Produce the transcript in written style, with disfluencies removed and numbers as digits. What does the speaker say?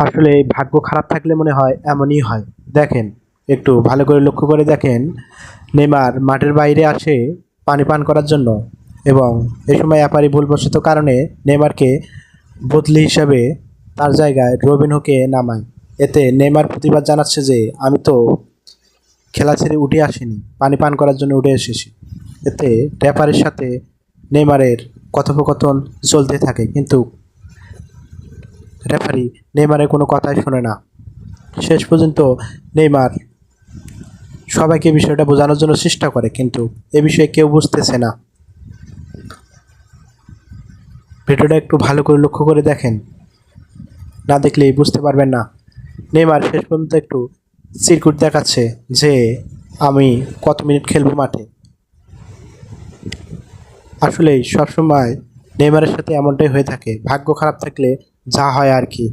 আসলে ভাগ্য খারাপ থাকলে মনে হয় এমনই হয়। দেখেন, একটু ভালো করে লক্ষ্য করে দেখেন, নেইমার মাঠের বাইরে আসে পানি পান করার জন্য এবং এই সময় অ্যাপারি ভুলবশত কারণে নেইমারকে বদলি হিসাবে তার জায়গায় রবিনহোকে নামায়। এতে নেইমার প্রতিবাদ জানাচ্ছে যে আমি তো খেলা ছেড়ে উঠে আসিনি, পানি পান করার জন্য উঠে এসেছি। এতে রেফারির সাথে নেইমারের কথোপকথন চলতে থাকে, কিন্তু রেফারি নেইমারের কোনো কথাই শোনে না। শেষ পর্যন্ত নেইমার সবাইকে বিষয়টা বোঝানোর জন্য চেষ্টা করে, কিন্তু এ বিষয়ে কেউ বুঝতেছে না। ভিডিওটা একটু ভালো করে লক্ষ্য করে দেখেন, না দেখলেই বুঝতে পারবেন না। নেইমার শেষ পর্যন্ত একটু চিরকুট দেখাচ্ছে যে আমি কত মিনিট খেলবো মাঠে। আসলেই সবসময় নেইমারের সাথে এমনটাই হয়ে থাকে, ভাগ্য খারাপ থাকলে যা হয় আর কি।